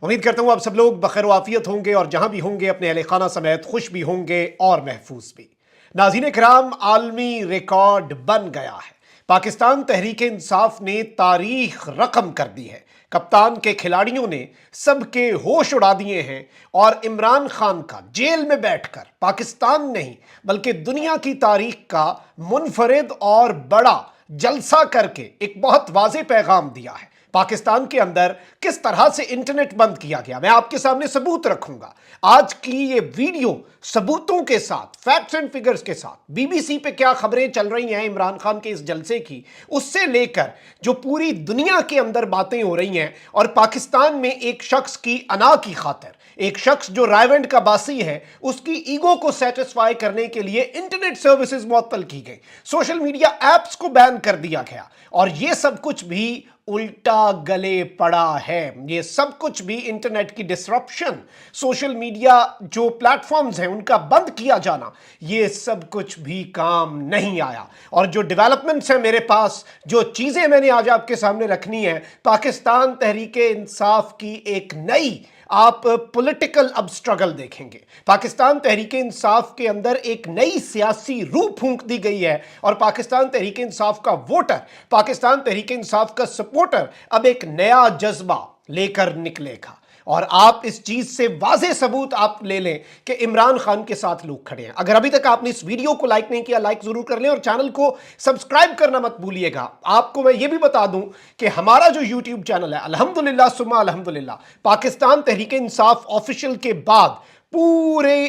امید کرتا ہوں آپ سب لوگ بخیر و عافیت ہوں گے اور جہاں بھی ہوں گے اپنے اہل خانہ سمیت خوش بھی ہوں گے اور محفوظ بھی۔ ناظرین کرام، عالمی ریکارڈ بن گیا ہے۔ پاکستان تحریک انصاف نے تاریخ رقم کر دی ہے۔ کپتان کے کھلاڑیوں نے سب کے ہوش اڑا دیے ہیں اور عمران خان کا جیل میں بیٹھ کر پاکستان نہیں بلکہ دنیا کی تاریخ کا منفرد اور بڑا جلسہ کر کے ایک بہت واضح پیغام دیا ہے۔ پاکستان کے اندر کس طرح سے انٹرنیٹ بند کیا گیا، میں آپ کے سامنے ثبوت رکھوں گا۔ آج کی یہ ویڈیو ثبوتوں کے ساتھ، فیکٹس اینڈ فگرز کے ساتھ، بی بی سی پہ کیا خبریں چل رہی ہیں عمران خان کے اس جلسے کی، اس سے لے کر جو پوری دنیا کے اندر باتیں ہو رہی ہیں اور پاکستان میں ایک شخص کی انا کی خاطر، ایک شخص جو رائیونڈ کا باسی ہے، اس کی ایگو کو سیٹسفائی کرنے کے لیے انٹرنیٹ سروسز معطل کی گئی، سوشل میڈیا ایپس کو بین کر دیا گیا، اور یہ سب کچھ بھی الٹا گلے پڑا ہے۔ یہ سب کچھ بھی انٹرنیٹ کی ڈسرپشن، سوشل میڈیا جو پلیٹ فارمز ہیں ان کا بند کیا جانا، یہ سب کچھ بھی کام نہیں آیا۔ اور جو ڈیولپمنٹس ہیں میرے پاس، جو چیزیں میں نے آج آپ کے سامنے رکھنی ہیں، پاکستان تحریک انصاف کی ایک نئی آپ پولیٹیکل اب سٹرگل دیکھیں گے۔ پاکستان تحریک انصاف کے اندر ایک نئی سیاسی روح پھونک دی گئی ہے اور پاکستان تحریک انصاف کا ووٹر، پاکستان تحریک انصاف کا سپورٹر اب ایک نیا جذبہ لے کر نکلے گا۔ اور آپ اس چیز سے واضح ثبوت آپ لے لیں کہ عمران خان کے ساتھ لوگ کھڑے ہیں۔ اگر ابھی تک آپ نے اس ویڈیو کو لائک نہیں کیا، لائک ضرور کر لیں اور چینل کو سبسکرائب کرنا مت بھولیے گا۔ آپ کو میں یہ بھی بتا دوں کہ ہمارا جو یوٹیوب چینل ہے، الحمدللہ ثم الحمدللہ، پاکستان تحریک انصاف آفیشیل کے بعد پورے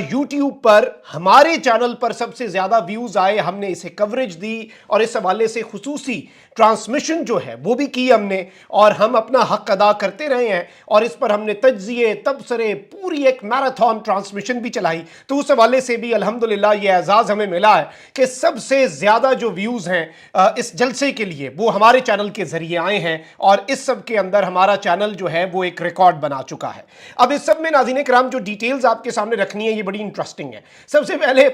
یوٹیوب پر ہمارے چینل پر سب سے زیادہ ویوز آئے، ہم نے اسے کوریج دی اور اس حوالے سے خصوصی ٹرانسمیشن جو ہے وہ بھی کی ہم نے، اور ہم اپنا حق ادا کرتے رہے ہیں، اور اس پر ہم نے تجزیے، تبصرے، پوری ایک میراتھن ٹرانسمیشن بھی چلائی۔ تو اس حوالے سے بھی الحمدللہ یہ اعزاز ہمیں ملا ہے کہ سب سے زیادہ جو ویوز ہیں اس جلسے کے لیے وہ ہمارے چینل کے ذریعے آئے ہیں، اور اس سب کے اندر ہمارا چینل جو ہے وہ ایک ریکارڈ بنا چکا ہے۔ اب اس سب میں ناظرین کرام جو ڈیٹیلز آپ کے سامنے رکھنی ہے یہ بڑی انٹرسٹنگ ہے۔ سب سے پہلے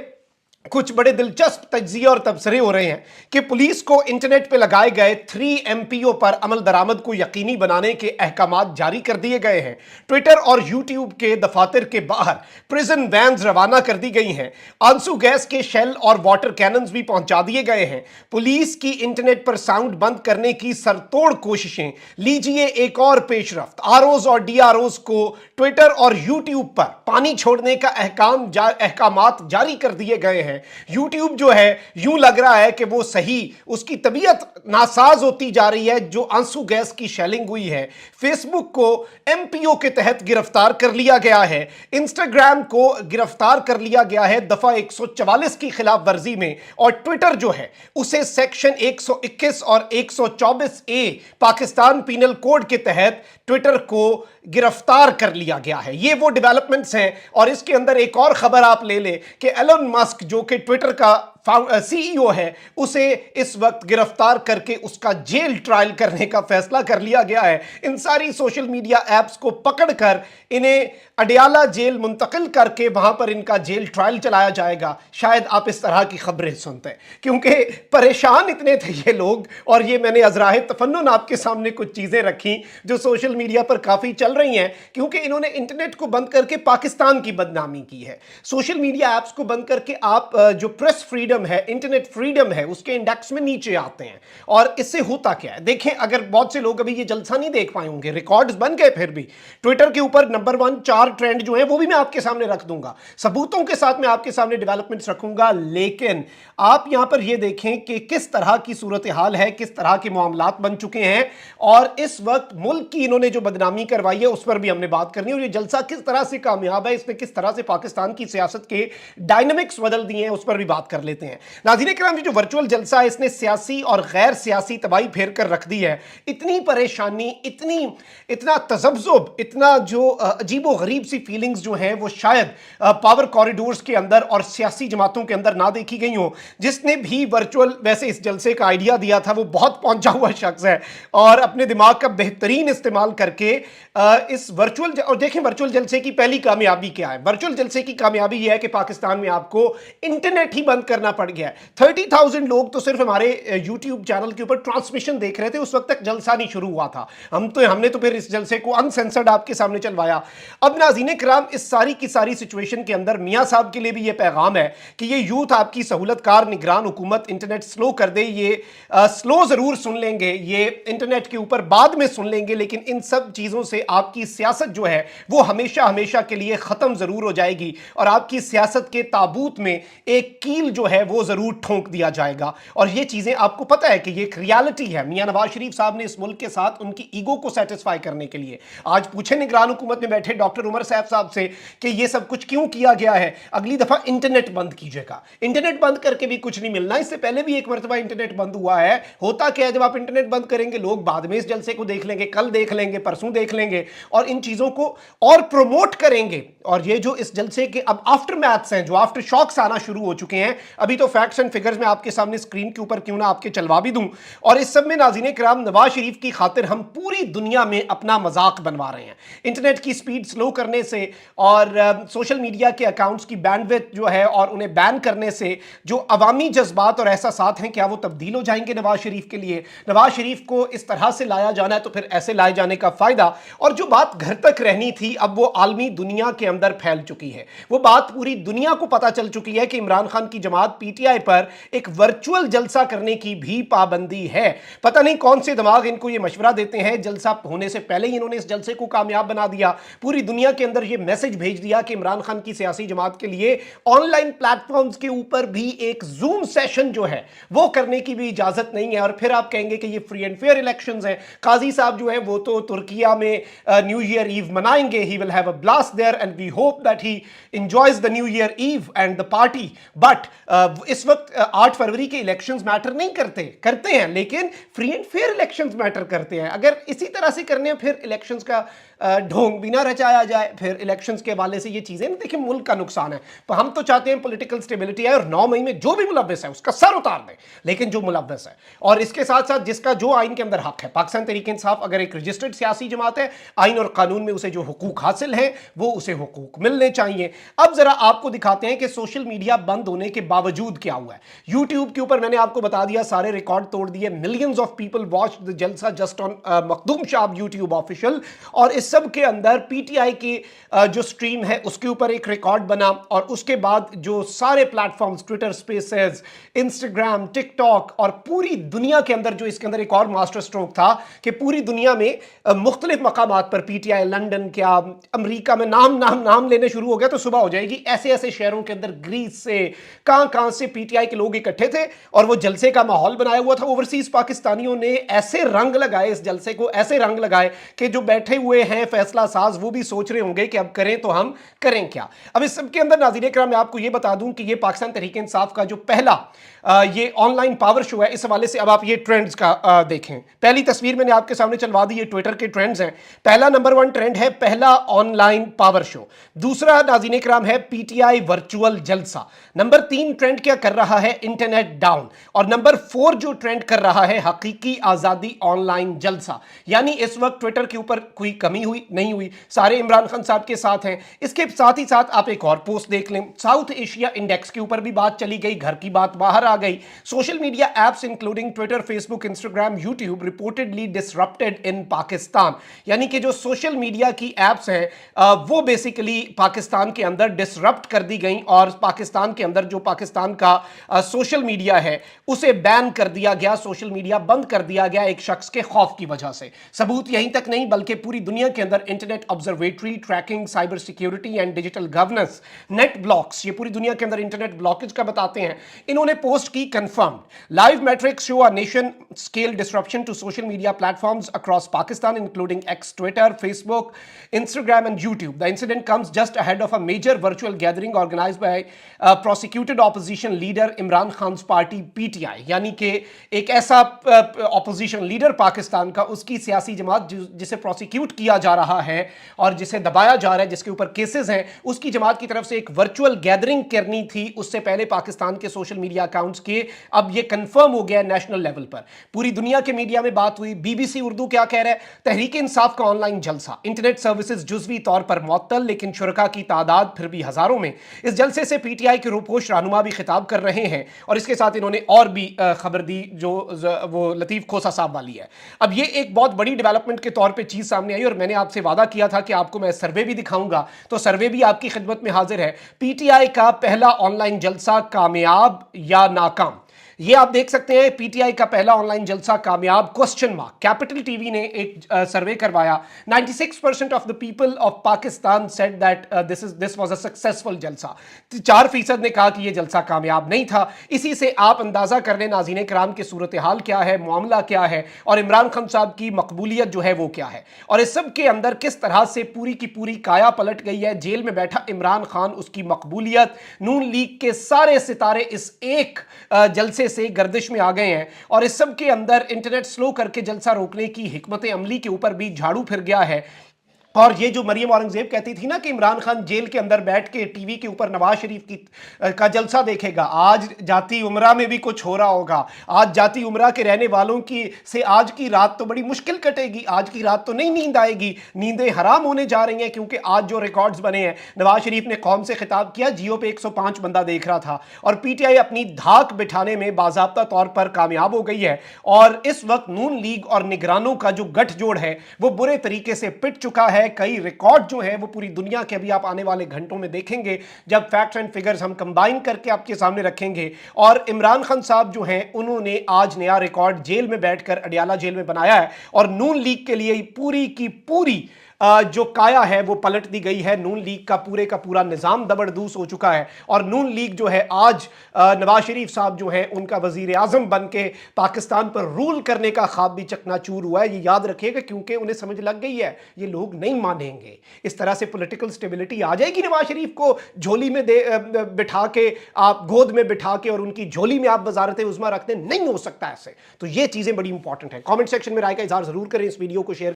کچھ بڑے دلچسپ تجزیے اور تبصرے ہو رہے ہیں کہ پولیس کو انٹرنیٹ پہ لگائے گئے 3 MPO پر عمل درآمد کو یقینی بنانے کے احکامات جاری کر دیے گئے ہیں۔ ٹویٹر اور یوٹیوب کے دفاتر کے باہر پریزن وینز روانہ کر دی گئی ہیں۔ آنسو گیس کے شیل اور واٹر کیننز بھی پہنچا دیے گئے ہیں۔ پولیس کی انٹرنیٹ پر ساؤنڈ بند کرنے کی سرتوڑ کوششیں، لیجئے ایک اور پیش رفت، ROs اور DROs کو ٹویٹر اور یوٹیوب پر پانی چھوڑنے کا احکامات جاری کر دیے گئے ہیں۔ یوٹیوب جو ہے یوں لگ رہا ہے کہ وہ صحیح، اس کی طبیعت ناساز ہوتی جا رہی ہے جو آنسو گیس کی شیلنگ ہوئی ہے۔ فیس بک کو MPO کے تحت گرفتار کر لیا گیا ہے۔ انسٹاگرام کو گرفتار کر لیا گیا ہے دفعہ 144 کی خلاف ورزی میں، اور ٹویٹر جو ہے اسے سیکشن 121 اور 124A پاکستان پینل کوڈ کے تحت ٹویٹر کو گرفتار کر لیا گیا ہے۔ یہ وہ ڈیولپمنٹس ہیں، اور اس کے اندر ایک اور خبر آپ لے لیں کہ ایلن مسک جو کہ ٹویٹر کا CEO ہے، اسے اس وقت گرفتار کر کے اس کا جیل ٹرائل کرنے کا فیصلہ کر لیا گیا ہے۔ ان ساری سوشل میڈیا ایپس کو پکڑ کر انہیں اڈیالہ جیل منتقل کر کے وہاں پر ان کا جیل ٹرائل چلایا جائے گا۔ شاید آپ اس طرح کی خبریں سنتے ہیں کیونکہ پریشان اتنے تھے یہ لوگ، اور یہ میں نے ازراہ تفنن آپ کے سامنے کچھ چیزیں رکھی جو سوشل میڈیا پر کافی چل رہی ہیں، کیونکہ انہوں نے انٹرنیٹ کو بند کر کے پاکستان کی بدنامی کی ہے۔ سوشل میڈیا ایپس کو بند کر کے آپ جو پریس فریڈم ہے، انٹرنیٹ فریڈم ہے، اس کے انڈیکس میں نیچے آتے ہیں۔ اور اس سے ہوتا کیا ہے دیکھیں، اگر بہت سے لوگ ابھی یہ جلسہ نہیں دیکھ پائے ہوں گے، ریکارڈز بن گئے، پھر بھی ٹویٹر کے اوپر نمبر 1 4 ٹرینڈ جو ہیں وہ بھی میں آپ کے سامنے رکھ دوں گا، ثبوتوں کے ساتھ میں آپ کے سامنے ڈیولپمنٹس رکھوں گا۔ لیکن آپ یہاں پر یہ دیکھیں کہ کس طرح کی صورتحال ہے، کس طرح کے معاملات بن چکے ہیں، اور اس وقت ملک کی انہوں نے جو بدنامی کروائی ہے اس پر بھی ہم نے بات کرنی ہے، اور یہ جلسہ کس طرح سے کامیاب ہے، اس نے کس طرح سے پاکستان کی سیاست کے ڈائنامکس بدل دیے ہیں، اس پر بھی بات کر لیتے ہیں۔ ناظرین کرام، جو ورچوئل جلسہ ہے اس نے سیاسی اور غیر سیاسی تباہی پھیر کر رکھ دی ہے۔ اتنی پریشانی، اتنا تذبذب، اتنا جو عجیب و غریب سی فیلنگز جو ہیں وہ شاید پاور کوریڈورز کے اندر اور سیاسی جماعتوں کے اندر نہ دیکھی گئی ہوں۔ جس نے بھی ورچوئل ویسے اس جلسے کا آئیڈیا دیا تھا وہ بہت پہنچا ہوا شخص ہے، اور اپنے دماغ کا بہترین استعمال کر کے اس ورچوئل اور دیکھیں ورچوئل جلسے کی پہلی کامیابی کیا ہے۔ ورچوئل جلسے کی کامیابی یہ ہے کہ پاکستان میں آپ کو انٹرنیٹ ہی بند کرنا करना पड़ गया है। 30,000 लोग तो सिर्फ हमारे यूट्यूब चैनल के ऊपर ट्रांसमिशन देख रहे थे, उस वक्त तक जलसा नहीं शुरू हुआ था। हमने तो फिर इस जलसे को अनसेंसर्ड आपके सामने चलवाया। अब नाज़रीन किराम, इस सारी की सारी सिचुएशन के अंदर मियां साहब के लिए भी ये पैगाम है कि ये यूथ आपकी सहूलतकार निगरान हुकूमत इंटरनेट स्लो कर दे। ये स्लो जरूर सुन लेंगे, ये इंटरनेट के ऊपर बाद में सुन लेंगे, लेकिन इन सब चीजों से आपकी सियासत जो है वो हमेशा हमेशा के लिए खत्म जरूर हो जाएगी और आपकी सियासत के ताबूत में एक कील जो है वो जरूर ठोंक दिया जाएगा। और ये चीजें आपको पता है कि ये एक रियलिटी है। मियां नवाज शरीफ साहब ने इस मुल्क के साथ उनकी ईगो को सेटिस्फाई करने के लिए, आज पूछे निगरान हुकूमत में बैठे डॉक्टर उमर सैफ साहब से कि ये सब कुछ क्यों किया गया है, अगली दफा इंटरनेट बंद कीजिएगा। इंटरनेट बंद करके भी कुछ नहीं मिलना, इससे पहले भी एक मरतबा इंटरनेट बंद हुआ है। होता क्या है, जब आप इंटरनेट बंद करेंगे लोग बाद में इस जलसे को देख लेंगे, कल देख लेंगे, परसों देख लेंगे और इन चीजों को और प्रमोट करेंगे। और ये जो इस जलसे के अब आफ्टर मैथ्स हैं, जो आफ्टर शॉक्स आना शुरू हो चुके हैं, अभी तो फैक्ट्स एंड फिगर्स में आपके सामने स्क्रीन के ऊपर क्यों ना आपके चलवा भी दूं। और इस सब में नाज़रीन किराम, नवाज शरीफ की खातिर हम पूरी दुनिया में अपना मजाक बनवा रहे हैं। इंटरनेट की स्पीड स्लो करने से और सोशल मीडिया के अकाउंट्स की बैंडविड्थ जो है और उन्हें बैन करने से जो अवामी जज्बात और एहसासात हैं, क्या वो तब्दील हो जाएंगे नवाज शरीफ के लिए? नवाज शरीफ को इस तरह से लाया जाना है तो फिर ऐसे लाए जाने का फायदा। और जो बात घर तक रहनी थी अब वो आलमी दुनिया के अंदर फैल चुकी है। वो बात पूरी दुनिया को पता चल चुकी है कि इमरान खान की जमात पीटीआई पर एक वर्चुअल जलसा करने की भी पाबंदी है। पता नहीं कौन से दिमाग इनको ये मशवरा देते हैं, जलसा होने से पहले ही इन्होंने इस जलसे को कामयाब बना दिया, पूरी दुनिया के अंदर ये मैसेज भेज दिया कि इमरान खान की सियासी जमात के लिए ऑनलाइन प्लेटफॉर्म्स के ऊपर भी एक जूम सेशन जो है वो करने की भी इजाजत नहीं है। और फिर आप कहेंगे कि ये फ्री एंड फेयर इलेक्शंस हैं। काजी साहब जो है वो तो तुर्किया में न्यू ईयर ईव मनाएंगे, he will have a blast there and we hope that he enjoys the New Year Eve and the party. But इस वक्त 8 फरवरी के इलेक्शंस मैटर नहीं करते हैं, लेकिन free and fair elections matter करते हैं। अगर इसी तरह से करने फिर इलेक्शंस का ढोंग भी ना रचाया जाए, फिर इलेक्शंस के हवाले से ये चीजें, देखिए मुल्क का नुकसान है। तो हम तो चाहते हैं पॉलिटिकल स्टेबिलिटी है और 9 मई में जो भी मुलव्वस है उसका सर उतार दें, लेकिन जो मुलव्वस है और इसके साथ साथ जिसका जो आइन के अंदर हक है, पाकिस्तान तहरीक इंसाफ अगर एक रजिस्टर्ड सियासी जमात है, आइन और कानून में उसे जो हुकूक हासिल है वो उसे हुकूक मिलने चाहिए। अब जरा आपको दिखाते हैं कि सोशल मीडिया बंद होने के बावजूद क्या हुआ है। यूट्यूब के ऊपर मैंने आपको बता दिया, सारे रिकॉर्ड तोड़ दिए। Millions of people watch the जलसा just on Makhdoom Shah YouTube official. और इस सब के अंदर पीटीआई की जो स्ट्रीम है उसके ऊपर एक रिकॉर्ड बना और उसके बाद जो सारे platforms, Twitter spaces, Instagram, TikTok और पूरी दुनिया के अंदर जो इसके अंदर एक और मास्टर स्ट्रोक था कि पूरी दुनिया में मुख्तलिफ मकामात पर पीटीआई, लंदन, क्या अमेरिका में नाम लेने शुरू हो गया तो सुबह हो जाएगी, ऐसे ऐसे शहरों के अंदर ग्रीस से कहां से पीटीआई के लोग इकट्ठे थे और वो जलसे का माहौल बनाया हुआ था। ओवरसीज पाकिस्तानियों ने ऐसे रंग लगाए इस जलसे को, ऐसे रंग लगाए कि जो बैठे हुए हैं फैसला साज वो भी सोच रहे होंगे कि अब करें तो हम करें क्या। अब इस सब के अंदर नाज़रीन किराम मैं आपको ये बता दूं कि ये पाकिस्तान तहरीक इंसाफ का जो पहला ये ऑनलाइन पावर शो है। इस हवाले से अब आप ये ट्रेंड्स का देखें। पहली तस्वीर मैंने आपके सामने चलवा दी, ये ट्विटर के ट्रेंड्स हैं। पहला नंबर 1 ट्रेंड है पहला ऑनलाइन पावर शो। दूसरा नाज़रीन किराम है पीटीआई वर्चुअल जलसा। नंबर 3 ट्रेंड क्या कर रहा है, इंटरनेट डाउन। और नंबर 4 जो ट्रेंड कर रहा है हकीकी आजादी ऑनलाइन जलसा। यानी इस वक्त ट्विटर के ऊपर कोई कमी हुई नहीं हुई, सारे इमरान खान साहब के साथ हैं। इसके साथ ही साथ आप एक और पोस्ट देख लें, साउथ एशिया इंडेक्स के ऊपर भी बात चली गई, घर की बात बाहर आ गई। Social media apps including Twitter, Facebook, Instagram, YouTube reportedly disrupted in Pakistan. यानी कि जो सोशल मीडिया की एप्स हैं वो बेसिकली पाकिस्तान के अंदर डिसरप्ट कर दी गई और पाकिस्तान के अंदर जो पाकिस्तान का सोशल मीडिया है उसे बैन कर दिया गया, सोशल मीडिया बंद कर दिया गया एक शख्स के खौफ की वजह से। सबूत यहीं तक नहीं बल्कि पूरी दुनिया के अंदर internet observatory, tracking, cyber security and digital governance, NetBlocks, ये पूरी दुनिया के अंदर इंटरनेट ब्लॉकेज का बताते हैं। इन्होंने पोस्ट की confirmed live metrics show a nation scale disruption to social media platforms across Pakistan including X, Twitter, Facebook, Instagram and YouTube. The incident comes just ahead of a major virtual gathering organised by prosecuted opposition leader Imran Khan party PTI. यानी कि एक ऐसा opposition leader Pakistan का, उसकी सियासी जमात जिसे prosecute किया जा रहा है और जिसे दबाया जा रहा है, जिसके ऊपर केसेस हैं, उसकी जमात की तरफ से एक वर्चुअल गैदरिंग करनी थी उससे पहले पाकिस्तान के सोशल मीडिया अकाउंट्स के। अब ये कंफर्म हो गया नेशनल लेवल पर, पूरी दुनिया के मीडिया में बात हुई। बीबीसी उर्दू क्या कह रहा है, तहरीक इंसाफ का ऑनलाइन जलसा, इंटरनेट सर्विसेज जुजवी तौर पर मुअत्तल लेकिन शुरका की तादाद फिर भी हजारों में। इस जलसे से पीटीआई के रूपोश रहनुमा भी खिताब कर रहे हैं, और इसके साथ इन्होंने और भी खबर दी जो वो लतीफ़ खोसा साहब वाली है। अब ये एक बहुत बड़ी डेवलपमेंट के तौर पे चीज़ सामने आई, और मैंने आपसे वादा किया था कि आपको मैं सर्वे भी दिखाऊंगा, तो सर्वे भी आपकी खिदमत में हाजिर है। पीटीआई का पहला ऑनलाइन जलसा कामयाब या नाकाम, ये आप देख सकते हैं। पीटीआई का पहला ऑनलाइन जलसा कामयाब क्वेश्चन मार्क। कैपिटल टीवी ने एक सर्वे करवाया। 96% of the people of Pakistan said that this was a successful जलसा। 4% ने कहा कि यह जलसा कामयाब नहीं था। इसी से आप अंदाजा कर लें नाज़रीन कराम की सूरत हाल क्या है, मामला क्या है, और इमरान खान साहब की मकबूलियत जो है वो क्या है, और इस सब के अंदर किस तरह से पूरी की पूरी काया पलट गई है। जेल में बैठा इमरान खान, उसकी मकबूलियत, नून लीग के सारे सितारे इस एक जलसे से गर्दिश में आ गए हैं, और इस सब के अंदर इंटरनेट स्लो करके जलसा रोकने की हिकमत अमली के ऊपर भी झाड़ू फिर गया है। और ये जो मरियम औरंगजेब कहती थी ना कि इमरान खान जेल के अंदर बैठ के टीवी के ऊपर नवाज शरीफ की का जलसा देखेगा, आज जाती उमरा में भी कुछ हो रहा होगा। आज जाती उमरा के रहने वालों की से आज की रात तो बड़ी मुश्किल कटेगी, आज की रात तो नहीं नींद आएगी, नींदें हराम होने जा रही हैं, क्योंकि आज जो रिकॉर्ड्स बने हैं, नवाज शरीफ ने कौम से खिताब किया, जियो पे 105 बंदा देख रहा था, और पीटीआई अपनी धाक बिठाने में बाज़ाब्ता तौर पर कामयाब हो गई है। और इस वक्त नून लीग और निगरानों का जो गठजोड़ है वो बुरे तरीके से पिट चुका है। कई रिकॉर्ड जो है वो पूरी दुनिया के अभी आप आने वाले घंटों में देखेंगे, जब फैक्ट्स एंड फिगर्स हम कंबाइन करके आपके सामने रखेंगे। और इमरान खान साहब जो हैं उन्होंने आज नया रिकॉर्ड जेल में बैठकर अडियाला जेल में बनाया है, और नून लीग के लिए पूरी की पूरी जो काया है वो पलट दी गई है। नून लीग का पूरा निज़ाम दबड़दूस हो चुका है, और नून लीग जो है आज नवाज शरीफ साहब जो है उनका वजीर आज़म बन के पाकिस्तान पर रूल करने का ख्वाब भी चकनाचूर हुआ है। ये याद रखिएगा, क्योंकि उन्हें समझ लग गई है ये लोग नहीं मानेंगे। इस तरह से पॉलिटिकल स्टेबिलिटी आ जाएगी नवाज शरीफ को झोली में बिठा के, आप गोद में बिठा के और उनकी झोली में आप वजारत उज़्मा रखते, नहीं हो सकता ऐसे। तो ये चीज़ें बड़ी इंपॉर्टेंट है। कॉमेंट सेक्शन में राय का इजहार जरूर करें, इस वीडियो को शेयर